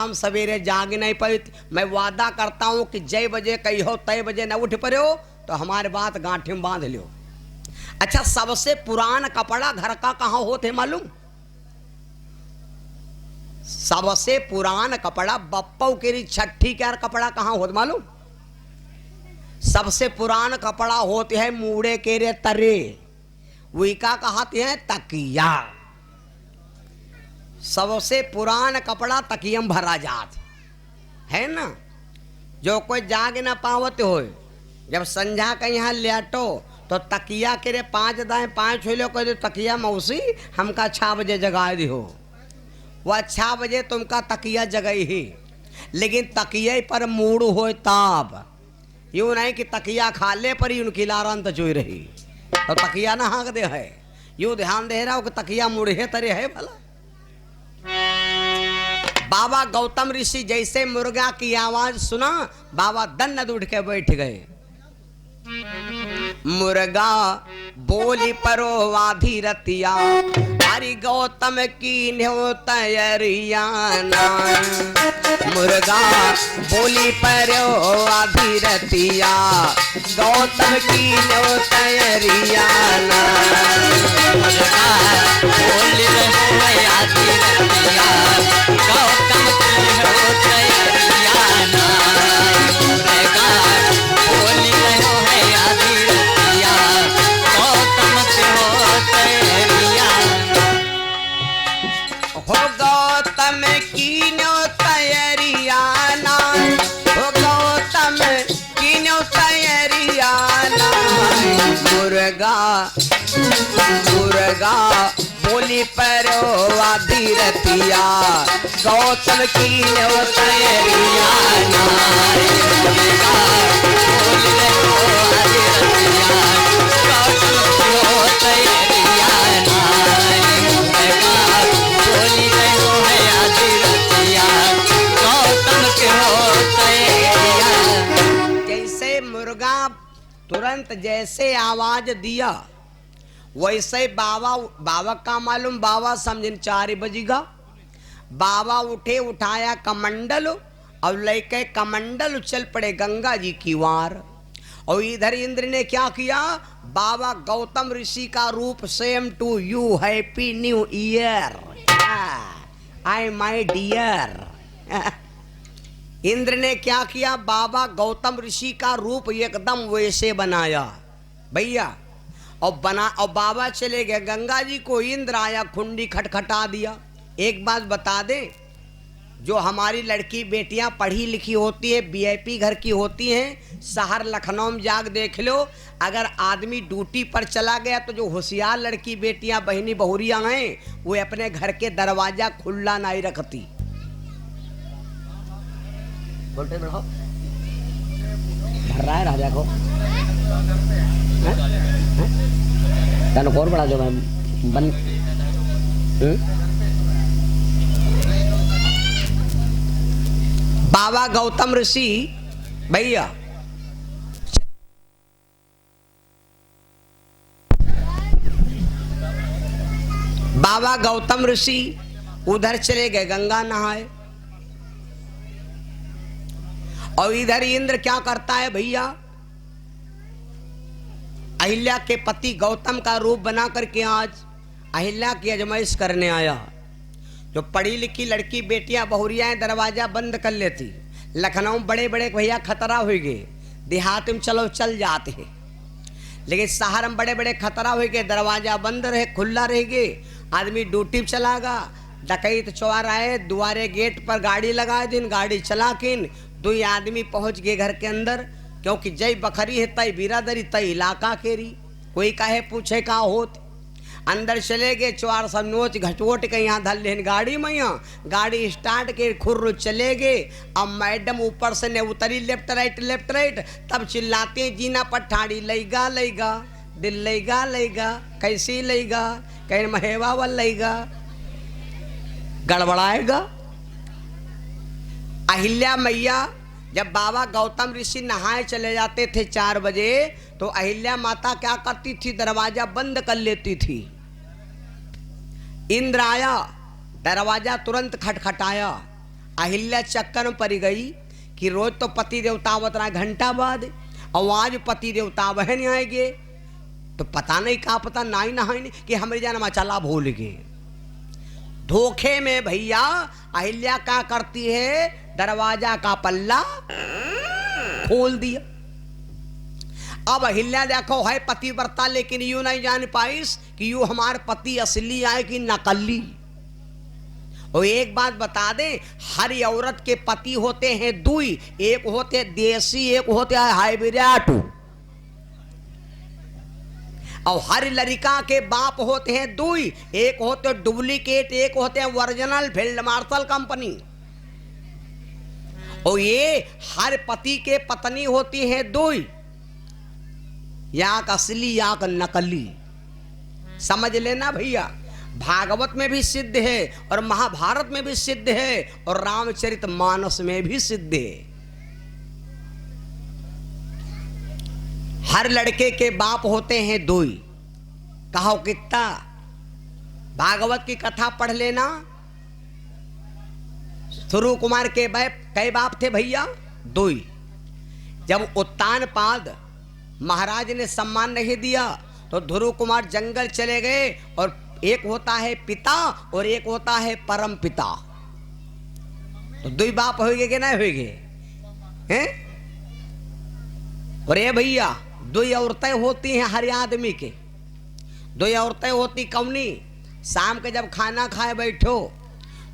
हम सवेरे जाग नहीं पाई। मैं वादा करता हूं कि जय बजे कही हो तय बजे न उठ पड़े हो तो हमारे बात गांठी में बांध लियो। अच्छा, सबसे पुरान कपड़ा घर का कहां होते मालूम? सबसे पुरान कपड़ा बप्पू के छठी का कपड़ा कहां होते मालूम? सबसे पुरान कपड़ा होते है मूड़े के रे तरे, वही का कहते हैं तकिया। सबसे पुरान कपड़ा तकियम भरा जात है ना। जो कोई जाग ना पावत हो, जब संझा के यहाँ लेटो तो तकिया के रे 5 दाएं 5 हो कह दो तकिया मौसी हमका 6 बजे जगा दी हो। वह 6 बजे तुमका तकिया जगई ही, लेकिन तकिया पर मूड हो ताब यूं नहीं कि तकिया खा ले पर ही उनकी लारन तो चोई रही तो तकिया ना हाँक दे है। यूं ध्यान दे रहा हो कि तकिया मुड़े तरे है भला। बाबा गौतम ऋषि जैसे मुर्गा की आवाज सुना, बाबा दन्नद उठ के बैठ गए। मुर्गा बोली परो वाधी रतिया, हरि गौतम की न्यो तैयारियाना। मुर्गा बोली परो वाधी रतिया, गौतम की न्यो तैयारियाना। मुर्गा बोली रहो आधी रतिया, गौतम की न्यो तैयारियाना। मुर्गा बोली रहो आधी रतिया, गौतम की न्यो तैयारियाना। हो गौतम की न्यो तैयारियाना, हो गौतम की न्यो तैयारियाना। मुर्गा मुर्गा बोली परो आधी रतिया, गौतम की न्यो तैयारियाना। मुर्गा बोली रहो आधी रतिया, गौतम की न्यो तैयारियाना। मुर्गा बोली रहो आधी रतिया, गौतम की न्यो तैयारियाना। जैसे मुर्गा तुरंत जैसे आवाज दिया वैसे बाबा का मालूम, बाबा समझिन 4 बजेगा। बाबा उठे, उठाया कमंडल और लेके कमंडल चल पड़े गंगा जी की वार। और इधर इंद्र ने क्या किया, बाबा गौतम ऋषि का रूप, same to you, happy new year, I my dear. Indra ने क्या किया, बाबा गौतम ऋषि का रूप एकदम वैसे बनाया भैया। और बाबा चले गए गंगा जी को। इंद्र आया, खुंडी खटखटा दिया। एक बात बता दे, जो हमारी लड़की बेटियां पढ़ी लिखी होती है, वीआईपी घर की होती हैं, शहर लखनऊ में जाग देख लो, अगर आदमी ड्यूटी पर चला गया तो जो होशियार लड़की बेटियां बहनी बहुरियां हैं वो अपने घर के दरवाजा खुला नहीं रखती। बोलते रहो, भर रहा है राजा को तन और बड़ा जो मैं बन बाबा गौतम ऋषि भैया बाबा गौतम ऋषि उधर चले गए गंगा नहाए। और इधर इंद्र क्या करता है भैया, अहिल्या के पति गौतम का रूप बना करके आज अहिल्या की अजमाइश करने आया। जो पढ़ी लिखी लड़की बेटियां बहुरियां दरवाजा बंद कर लेती। लखनऊ बड़े बड़े भैया खतरा हो गए, देहात में चलो चल जाते हैं, लेकिन शहर में बड़े बड़े खतरा हो गए, दरवाजा बंद रहे खुला रह गए। आदमी ड्यूटी चला गा, डकैत चोर आए, दुआरे गेट पर गाड़ी लगा दिन, गाड़ी चला किन 2 आदमी पहुंच गए घर के अंदर। क्योंकि जय बखरी है तय बिरादरी तय इलाका केरी, कोई काहे पूछे का होत। अंदर चले गए, चोर सब नोच घटोट के यहाँ धल लेन गाड़ी में, यहाँ गाड़ी स्टार्ट के खुर्र चले गए। अब मैडम ऊपर से ने उतरी, लेफ्ट राइट, तब चिल्लाते जीना पर ठाड़ी, लईगा लईगा दिल लईगा लईगा, कैसी लईगा, कहीं महेवा वाल लईगा, गड़बड़ाएगा। अहिल्या मैया जब बाबा गौतम ऋषि नहाए चले जाते थे 4 बजे, तो अहिल्या माता क्या करती थी, दरवाजा बंद कर लेती थी। इंद्र आया, दरवाजा तुरंत खटखटाया, अहिल्या चक्कर में पड़ गई कि रोज तो पति देवता उतना घंटा बाद, और आज पति देवता वह नहीं आएंगे, तो पता नहीं का पता नाई नहाई कि हमारे जान मचाला भूल गए। धोखे में भैया अहिल्या क्या करती है, दरवाजा का पल्ला खोल दिया। अब अहिल्या देखो है पतिव्रता, लेकिन यूं नहीं जान पाइस कि यूं हमारे पति असली आए कि नकली। और एक बात बता दें, हर औरत के पति होते हैं दुई, एक होते देसी, एक होते हाइब्रिड। और हर लड़का के बाप होते हैं दुई, एक होते डुप्लीकेट, एक होते हैं ओरिजिनल फील्ड मार्शल कंपनी। और ये हर पति के पत्नी होती है दुई, याक असली याक नकली। समझ लेना भैया, भागवत में भी सिद्ध है और महाभारत में भी सिद्ध है और रामचरितमानस में भी सिद्ध है। हर लड़के के बाप होते हैं दुई। कहो कितना, भागवत की कथा पढ़ लेना। ध्रुव कुमार के कई बाप थे भैया, दुई। जब उत्तानपाद महाराज ने सम्मान नहीं दिया तो ध्रुव कुमार जंगल चले गए, और एक होता है पिता और एक होता है परम पिता। तो दुई बाप होगे कि नहीं होगे हैं? और ये भैया दुई औरतें होती हैं हर आदमी के। दुई औरतें होती कौनी, शाम के जब खाना खाए बैठो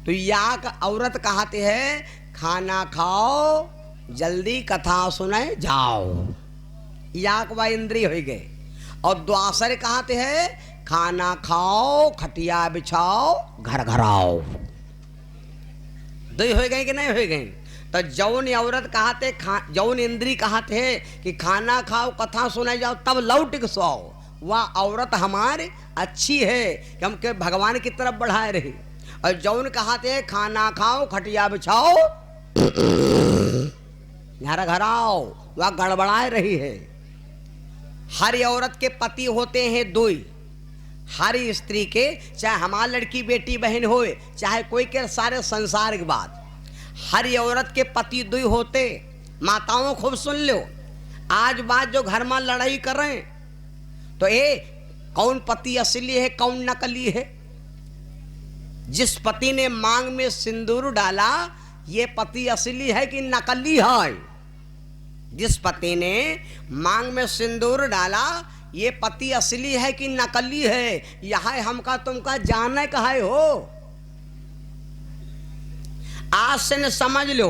तो याक औरत कहती है खाना खाओ जल्दी कथा सुने जाओ, याक व इंद्री हो गए। और द्वासर कहते हैं खाना खाओ खटिया बिछाओ घर घर आओ। दुई हो गए कि नहीं हो गए? तो जौन औरत कहते, जौन इंद्री कहते हैं कि खाना खाओ कथा सुनाई जाओ तब लौट के सोओ, वह औरत हमारी अच्छी है कि हम के भगवान की तरफ बढ़ाए रही। और जौन कहते हैं खाना खाओ खटिया बिछाओ घर घर आओ, वह गड़बड़ाए रही है। हर औरत के पति होते हैं दुई। हर स्त्री के, चाहे हमारी लड़की बेटी बहन होए, चाहे कोई के सारे संसार की बात, हर औरत के पति दुई होते। माताओं खूब सुन लो, आज बात जो घर में लड़ाई कर रहे हैं तो ये कौन पति असली है कौन नकली है? जिस पति ने मांग में सिंदूर डाला ये पति असली है कि नकली है? जिस पति ने मांग में सिंदूर डाला ये पति असली है कि नकली है? यह हमका तुमका जाने का है हो। आज से न समझ लो,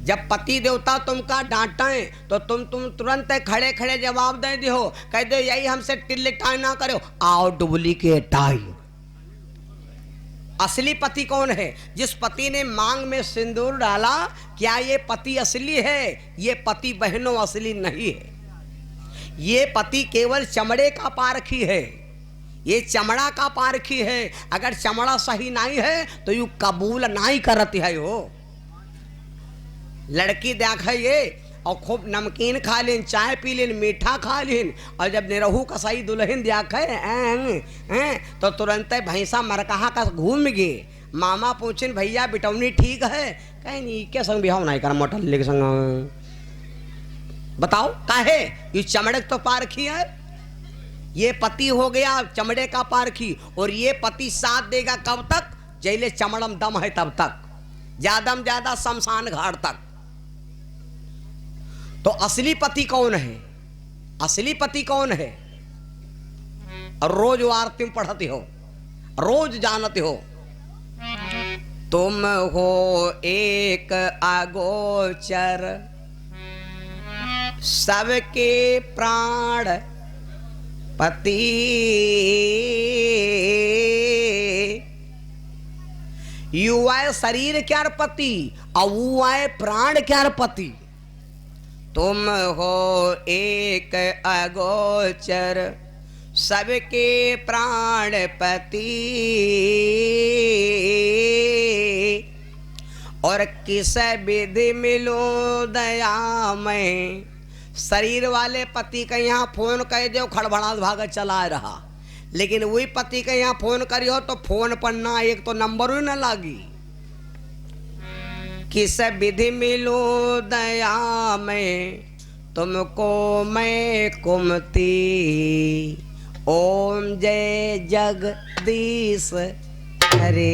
जब पति देवता तुमका डांटे तो तुम तुरंत खड़े खड़े जवाब दे दो, कह दो यही हमसे टिल्लिटाई ना करो, आओ डुप्लीकेट आई। असली पति कौन है? जिस पति ने मांग में सिंदूर डाला, क्या ये पति असली है? ये पति बहनों असली नहीं है। ये पति केवल चमड़े का पारखी है, ये चमड़ा का पारखी है। अगर चमड़ा सही नहीं है तो यू कबूल नहीं करती है। हो लड़की देखा ये और खूब नमकीन खा लेन, चाय पी लेन, मीठा खा लेन, और जब निरहू का सही दुल्हन देखे तो तुरंत भैंसा मरकहा का घूम गए। मामा पूछन भैया बिटौनी ठीक है? कहीं नहीं के संग बिहाव नहीं कर मोटल के संग। बताओ काहे? ये चमड़े तो पारखी है, ये पति हो गया चमड़े का पारखी। और ये पति साथ देगा कब तक? जैले चमड़म दम है तब तक, ज्यादा में ज्यादा शमशान घाट तक। तो असली पति कौन है? असली पति कौन है? और रोज आरती में पढ़ते हो, रोज जानते हो। तुम हो एक अगोचर सबके प्राण पति, युवाए शरीर क्या पति और युवाए प्राण क्या पति। तुम हो एक अगोचर सबके प्राण पति, और किस विधि मिलो दया में। शरीर वाले पति के यहाँ फोन कर दो, खड़बड़ा भाग चला रहा, लेकिन वही पति के यहाँ फोन करियो तो फोन पर ना एक तो नंबर ही ना लागी। किस विधि मिलो दया में तुमको मैं कुमती। ओम जय जगदीश हरे।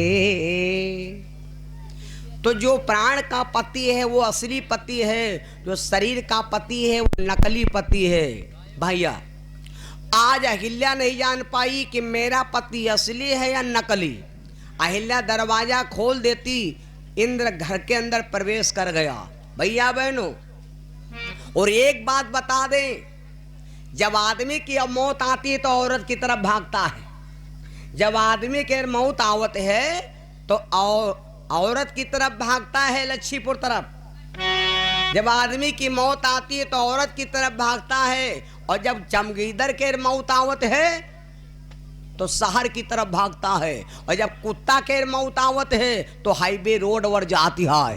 तो जो प्राण का पति है वो असली पति है, जो शरीर का पति है वो नकली पति है। भैया आज अहिल्या नहीं जान पाई कि मेरा पति असली है या नकली। अहिल्या दरवाजा खोल देती, इंद्र घर के अंदर प्रवेश कर गया। भैया बहनों, और एक बात बता दें, जब आदमी की अब मौत आती है तो औरत की तरफ भागता है। जब आदमी के मौत आवत है तो औरत की तरफ भागता है, लक्ष्मीपुर तरफ। जब आदमी की मौत आती है तो औरत की तरफ भागता है, और जब चमगीदड़ के मौत आवत है तो शहर की तरफ भागता है, और जब कुत्ता के मौत आवत है तो हाईवे रोड वर जाती है।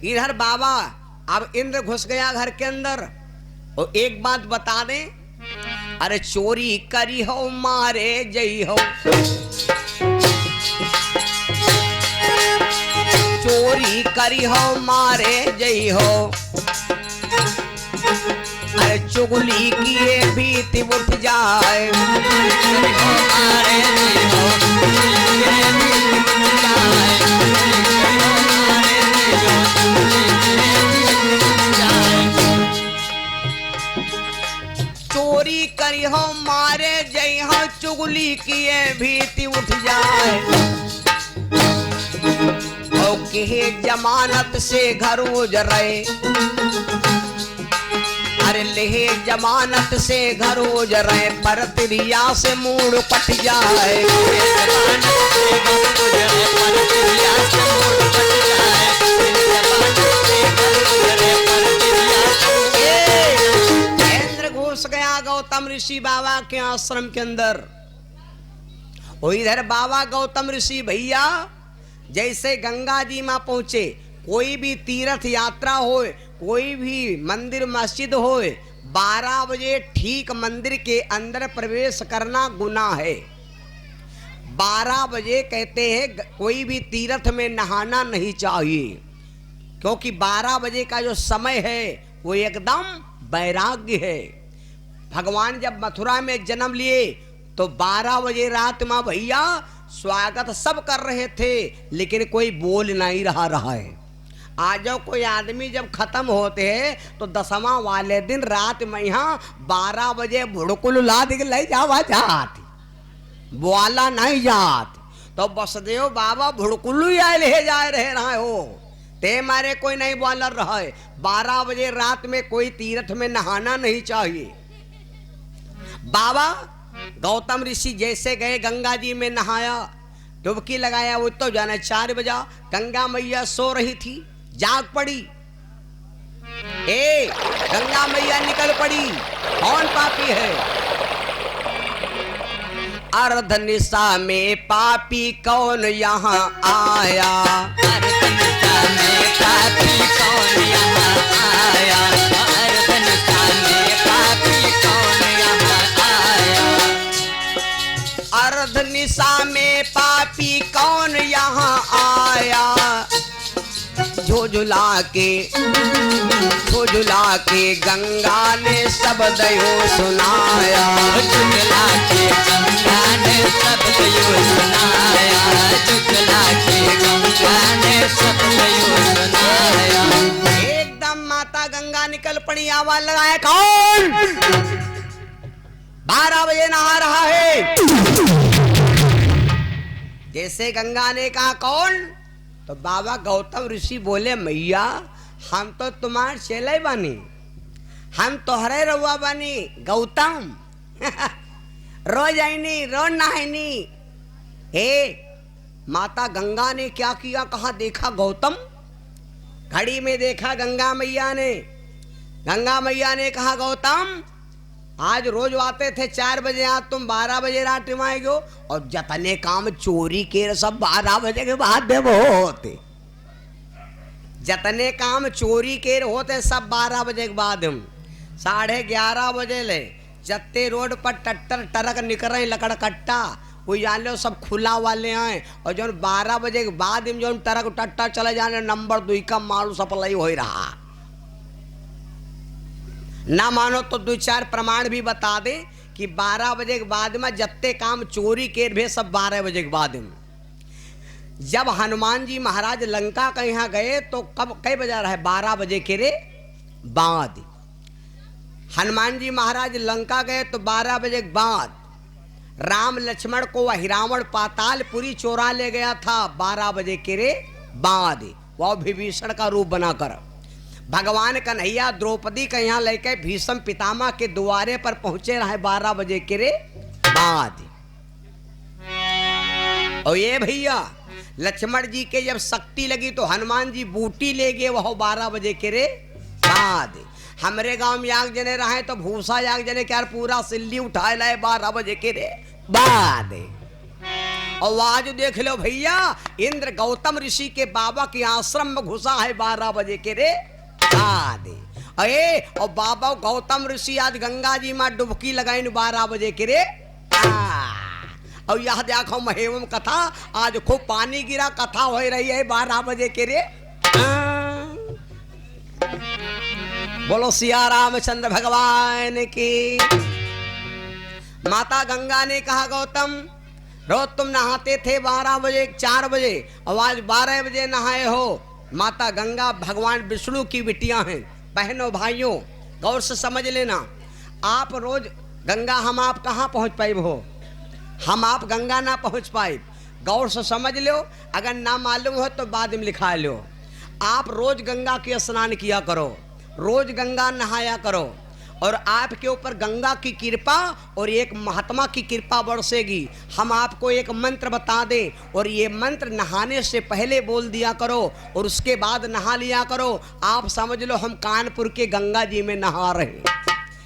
इधर बाबा अब इंद्र घुस गया घर के अंदर। और एक बात बता दें, अरे चोरी करी हो मारे जई हो, चोरी करी हो मारे जई हो, अरे चुगली किए भीति उठ जाए, मारे जई हो, चोरी करी हो मारे जई हो, चुगली किए भीति उठ जाए। के जमानत से घर उजरे, अरे लेहे जमानत से घर उजरे, पर तिरिया से मूड पट जाए। इंद्र घुस गया गौतम ऋषि बाबा के आश्रम के अंदर। और इधर बाबा गौतम ऋषि भैया जैसे गंगा जी में पहुंचे, कोई भी तीर्थ यात्रा हो, कोई भी मंदिर मस्जिद हो, 12 बजे ठीक मंदिर के अंदर प्रवेश करना गुनाह है। 12 बजे कहते हैं कोई भी तीर्थ में नहाना नहीं चाहिए, क्योंकि 12 बजे का जो समय है वो एकदम वैराग्य है। भगवान जब मथुरा में जन्म लिए तो 12 बजे रात में भैया स्वागत सब कर रहे थे, लेकिन कोई बोल नहीं रहा है। आज कोई आदमी जब खत्म होते हैं तो 10वां वाले दिन रात में यहाँ 12 बजे भुड़कुल लाद के ले जावा जाती, बोला नहीं जाती। तो बसदेव बाबा भुड़कुल ले जा रहे हो, ते मारे कोई नहीं बोल रहा है। 12 बजे रात में कोई तीर्थ में नहाना नहीं चाहिए। बाबा गौतम ऋषि जैसे गए गंगा जी में नहाया, डुबकी लगाया, वो तो जाना 4 बजा। गंगा मैया सो रही थी, जाग पड़ी। गंगा मैया निकल पड़ी। कौन पापी है? अर्ध निशा में पापी कौन यहाँ आया, अर्ध निशा में पापी कौन यहाँ आया, अर्ध निशा में पापी कौन यहाँ आया, अर्ध निशा में पापी कौन यहाँ आया। झुझुला के गंगा ने सब दयो सुनाया, झुझुला के गंगा ने सब दयो सुनाया, झुझुला के गंगा ने सब दयो सुनाया। एकदम माता गंगा निकल पड़ी, आवाज लगाए, कौन 12 बजे नहा रहा है? जैसे गंगा ने कहा कौन, तो बाबा गौतम ऋषि बोले, मैया हम तो तुम्हारे चेले बनी, हम तोहरे रउआ बनी गौतम। रोज आईनी रोज नहाईनी। माता गंगा ने क्या किया, कहा देखा गौतम, घड़ी में देखा गंगा मैया ने। गंगा मैया ने कहा गौतम आज रोज आते थे 4 बजे, आज तुम 12 बजे रात में आएगो, और जतने काम चोरी के सब 12 बजे के बाद देव होते, जतने काम चोरी के होते सब 12 बजे के बाद। हम 11:30 बजे ले जत्ते रोड पर टट्टर टरक निकल रहे लकड़ कट्टा, कोई जान लो सब खुला वाले हैं और जो 12 बजे के बाद जो ट्रक टट्टा चले जाने नंबर 2 का माल सप्लाई हो रहा। ना मानो तो 2-4 प्रमाण भी बता दे कि 12 बजे के बाद में जत्ते काम चोरी के भे सब 12 बजे के बाद में। जब हनुमान जी महाराज लंका का यहाँ गए तो कब कई बजा रहा है 12 बजे के रे बाद। हनुमान जी महाराज लंका गए तो 12 बजे के बाद राम लक्ष्मण को वह हिरावण पातालपुरी चोरा ले गया था 12 बजे के रे बाद। वह विभीषण का रूप बनाकर भगवान कन्हैया द्रौपदी का यहाँ लेके भीष्म पितामह के द्वारे पर पहुंचे रहे 12 बजे के रे बाद। और ये भैया लक्ष्मण जी के जब शक्ति लगी तो हनुमान जी बूटी ले गए वह 12 बजे के रे बाद। हमरे गांव में आग जने रहे तो भूसा आग जने क्या पूरा सिल्ली उठाए लाए 12 बजे के रे बाद। और आज देख लो भैया इंद्र गौतम ऋषि के बाबा के आश्रम में घुसा है 12 बजे के रे बाद। अरे और बाबा गौतम ऋषि आज गंगा जी में डुबकी लगाई 12 बजे के रे। और यह देखो महेवम कथा आज खूब पानी गिरा कथा हो रही है 12 बजे के रे। बोलो सिया रामचंद्र भगवान की। माता गंगा ने कहा गौतम रोज तुम नहाते थे 12 बजे 4 बजे और आज 12 बजे नहाए हो। माता गंगा भगवान विष्णु की बिटिया हैं। बहनों भाइयों गौर से समझ लेना, आप रोज गंगा हम आप कहाँ पहुँच पाए हो, हम आप गंगा ना पहुँच पाए। गौर से समझ लो, अगर ना मालूम हो तो बाद में लिखा लो। आप रोज गंगा के स्नान किया करो, रोज गंगा नहाया करो और आपके ऊपर गंगा की कृपा और एक महात्मा की कृपा बरसेगी। हम आपको एक मंत्र बता दें और ये मंत्र नहाने से पहले बोल दिया करो और उसके बाद नहा लिया करो। आप समझ लो हम कानपुर के गंगा जी में नहा रहे हैं,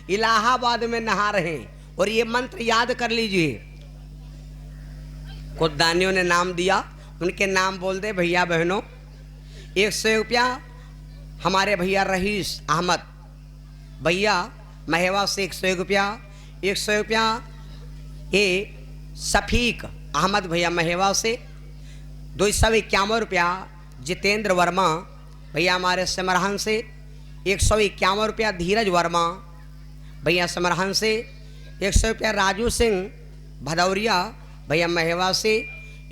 इलाहाबाद में नहा रहे हैं और ये मंत्र याद कर लीजिए। कुछ दानियों ने नाम दिया, उनके नाम बोल दे भैया बहनों। 100 रुपया हमारे भैया रहीस अहमद भैया महेवा से 101 रुपया। 100 रुपया ये शफीक अहमद भैया महेवा से। 251 रुपया जितेंद्र वर्मा भैया हमारे समरहन से। 151 रुपया धीरज वर्मा भैया समरहन से। 100 रुपया राजू सिंह भदौरिया भैया महेवा से।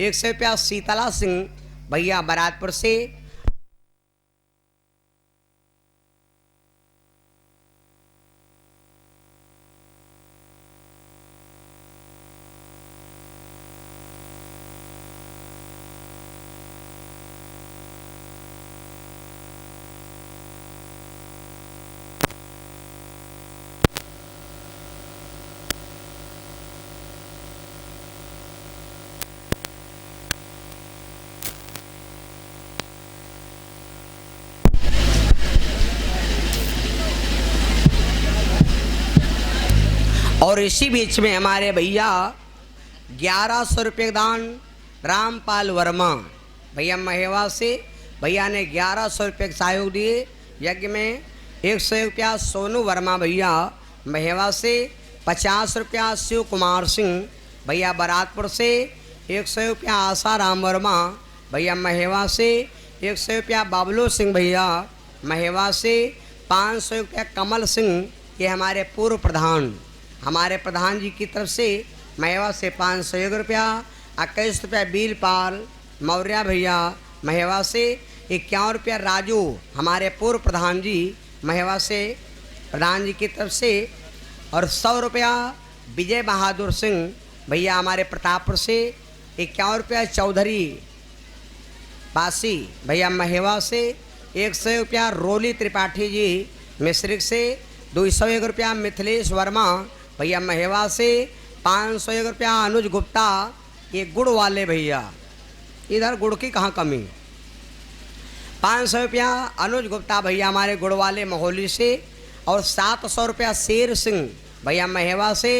100 रुपया शीतला सिंह भैया बरातपुर से। और इसी बीच में हमारे भैया 1100 रुपये दान रामपाल वर्मा भैया महेवा से। भैया ने 1100 रुपये का सहयोग दिए। यज्ञ में 100 रुपया सोनू वर्मा भैया महेवा से। 50 रुपया शिव कुमार सिंह भैया बरातपुर से। 100 रुपया आशा राम वर्मा भैया महेवा से। 100 रुपया बाबलू सिंह भैया महेवा से। 500 रुपया कमल सिंह ये हमारे पूर्व प्रधान, हमारे प्रधान जी की तरफ से महेवा से 501 रुपया। 21 रुपया बीरपाल मौर्य भैया महेवा से। 51 रुपया राजू हमारे पूर्व प्रधान जी महेवा से प्रधान जी की तरफ से। और 100 रुपया विजय बहादुर सिंह भैया हमारे प्रतापपुर से। 51 रुपया चौधरी बासी भैया महेवा से। 100 रुपया रोली त्रिपाठी जी मिश्रिक से। 201 रुपया मिथिलेश वर्मा भैया महेवा से। 501 रुपया अनुज गुप्ता ये गुड़ वाले भैया, इधर गुड़ की कहाँ कमी। 500 रुपया अनुज गुप्ता भैया हमारे गुड़ वाले मोहोली से। और 700 रुपया शेर सिंह भैया महेवा से।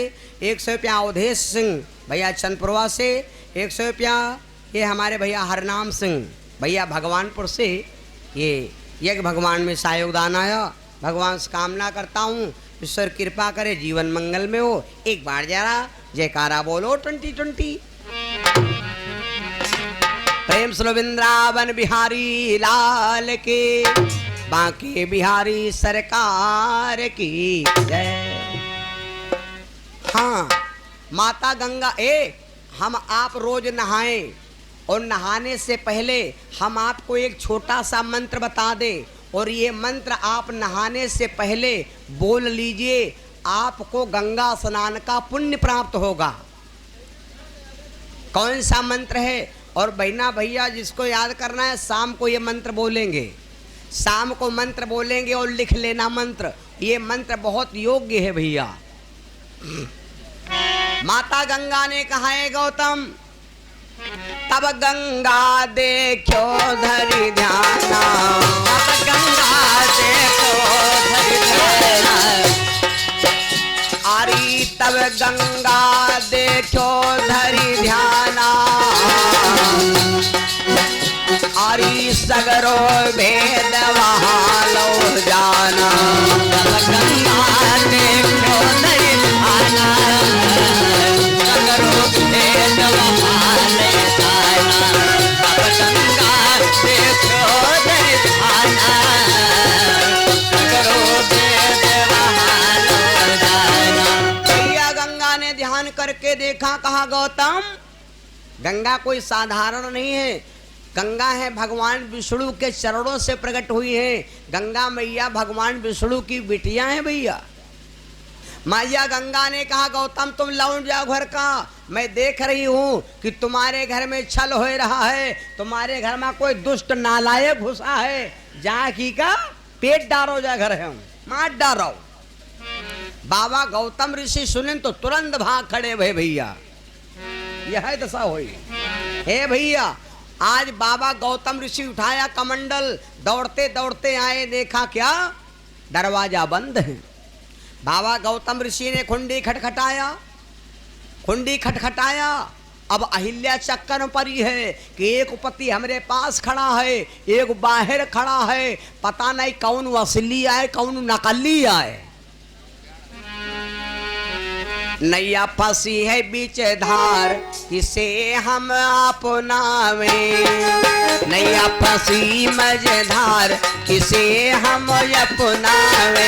100 रुपया अवधेश सिंह भैया चंदपुरवा से। 100 रुपया ये हमारे भैया हरनाम सिंह भैया भगवानपुर से। ये यज्ञ भगवान में सहयोगदान आया। भगवान से कामना करता हूँ ईश्वर कृपा करे जीवन मंगल में हो। एक बार जरा जयकारा बोलो 2020। प्रेम से वृंदावन बिहारी लाल के, बांके बिहारी सरकार की जय। हाँ माता गंगा, हम आप रोज नहाएं और नहाने से पहले हम आपको एक छोटा सा मंत्र बता दें, और ये मंत्र आप नहाने से पहले बोल लीजिए, आपको गंगा स्नान का पुण्य प्राप्त होगा। कौन सा मंत्र है? और बहना भैया जिसको याद करना है शाम को ये मंत्र बोलेंगे, शाम को मंत्र बोलेंगे और लिख लेना मंत्र। ये मंत्र बहुत योग्य है भैया। माता गंगा ने कहा है गौतम, तब गंगा देखो धरि ध्याना, तब गंगा देखो धरि ध्याना, आरी तब गंगा देखो धरि ध्याना, आरी सगरो भेद वहाँ लो जाना, तब गंगा देखो धरि ध्याना, सगरो भेद वहाँ ले जाना, तब गंगा देखो धरि ध्याना, सगरो भेद वहाँ लो जाना। भैया गंगा ने ध्यान करके देखा, कहा गौतम गंगा कोई साधारण नहीं है, गंगा है भगवान विष्णु के चरणों से प्रकट हुई है। गंगा मैया भगवान विष्णु की बिटिया है भैया। मैया गंगा ने कहा गौतम तुम लौट जाओ घर का, मैं देख रही हूँ कि तुम्हारे घर में छल हो रहा है, तुम्हारे घर में कोई दुष्ट नालायक घुसा है, जा की का पेट डारो जा घर है मार डारो। बाबा गौतम ऋषि सुने तो तुरंत भाग खड़े भे भैया, यह दशा हुई। हे भैया आज बाबा गौतम ऋषि उठाया कमंडल, दौड़ते दौड़ते आए, देखा क्या दरवाजा बंद है। बाबा गौतम ऋषि ने कुंडी खटखटाया, कुंडी खटखटाया। अब अहिल्या चक्कर पड़ी है कि एक पति हमरे पास खड़ा है, एक बाहर खड़ा है, पता नहीं कौन असली आए कौन नकली आए। नैया फंसी है बीच धार किसे हम अपनावे, नैया फंसी मझधार किसे हम अपनावे।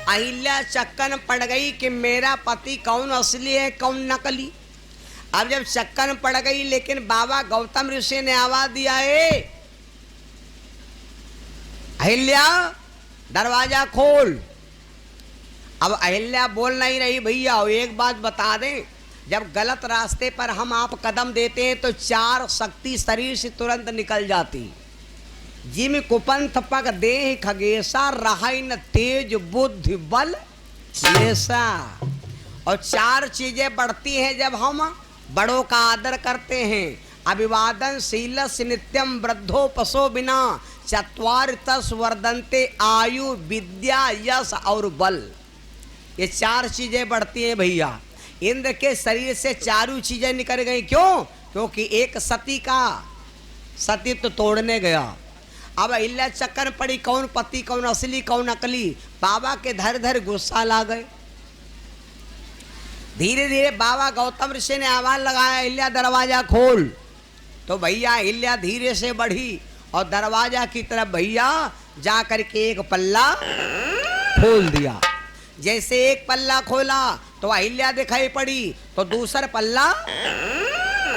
अहिल्या चक्कर पड़ गई कि मेरा पति कौन असली है कौन नकली। अब जब चक्कर पड़ गई, लेकिन बाबा गौतम ऋषि ने आवाज दिया, अहिल्या दरवाजा खोल। अब अहिल्या बोल नहीं रही भैया। और एक बात बता दें, जब गलत रास्ते पर हम आप कदम देते हैं तो चार शक्ति शरीर से तुरंत निकल जाती। जिम कुपंथ पग देह खगेशा, रहाई न तेज बुद्धि बल लेसा। और चार चीजें बढ़ती हैं जब हम बड़ों का आदर करते हैं। अभिवादन शीलस नित्यम वृद्धो पशो बिना, चत्वार तस वर्धनते आयु विद्या यश और बल। ये चार चीजें बढ़ती हैं भैया। इंद्र के शरीर से चारों चीजें निकल गई। क्यों? क्योंकि एक सती का सतीत्व तोड़ने गया। अब अहिल्या चक्कर पड़ी, कौन पति कौन असली कौन नकली। बाबा के धर धर गुस्सा ला गए। धीरे धीरे बाबा गौतम ऋषि ने आवाज लगाया, अहिल्या दरवाजा खोल। तो भैया अहिल्या धीरे से बढ़ी और दरवाजा की तरफ भैया जा करके एक पल्ला खोल दिया। जैसे एक पल्ला खोला तो अहिल्या दिखाई पड़ी, तो दूसरा पल्ला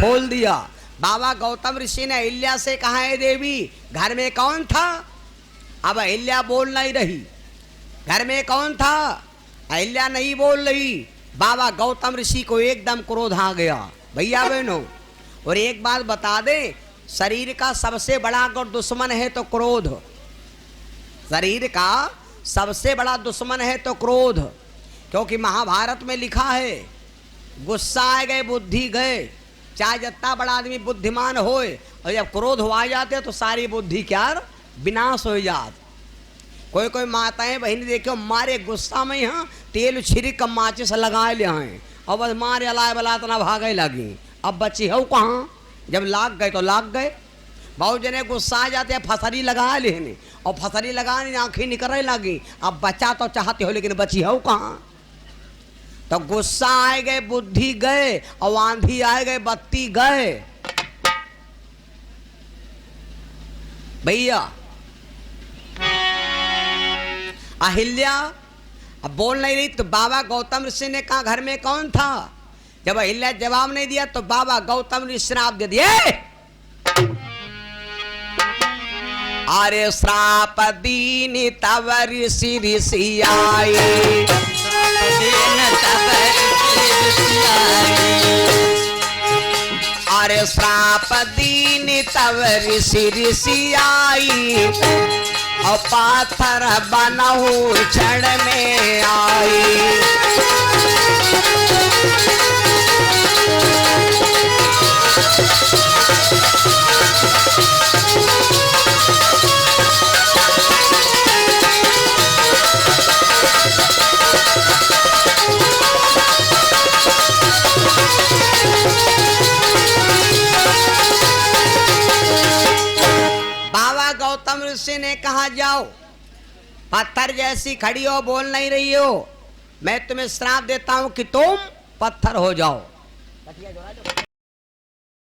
खोल दिया। बाबा गौतम ऋषि ने अहिल्या से कहा, है देवी घर में कौन था? अब अहिल्या बोल नहीं रही। घर में कौन था? अहिल्या नहीं बोल रही। बाबा गौतम ऋषि को एकदम क्रोध आ गया। भैया बहनों, और एक बात बता दे, शरीर का सबसे बड़ा अगर दुश्मन है तो क्रोध। शरीर का सबसे बड़ा दुश्मन है तो क्रोध। क्योंकि महाभारत में लिखा है, गुस्सा आ गए बुद्धि गए। चाहे जितना बड़ा आदमी बुद्धिमान होए, और जब क्रोध हो आ जाते तो सारी बुद्धि क्या विनाश हो जात। कोई कोई माताएं बहन देखो मारे गुस्सा में यहाँ तेल छिड़क माचिस लगा ले आए और बस मारे अलाय बला तना भागे लगी। अब बची हो कहाँ, जब लाग गए तो लाग गए। बहुत जने गुस्सा आ जाते हैं फसरी लगा लेने और फसरी लगाने आंखें निकलने लगी। अब बचा तो चाहते हो लेकिन बची हो कहाँ। तो गुस्सा आए गए बुद्धि गए और आंधी आए गए बत्ती गए। भैया अहिल्या अब बोल नहीं रही तो बाबा गौतम ऋषि ने कहा घर में कौन था। जब अहिल्या जवाब नहीं दिया तो बाबा गौतम ऋषि श्राप दे दिए। अरे श्राप दीनी तव ऋषि ऋषि आए, अरे श्राप दीनी तव ऋषि ऋषि आई और पाथर बनहु क्षण में आई। गौतम ऋषि ने कहा जाओ, पत्थर जैसी खड़ी हो बोल नहीं रही हो, मैं तुम्हें श्राप देता हूं कि तुम पत्थर हो जाओ।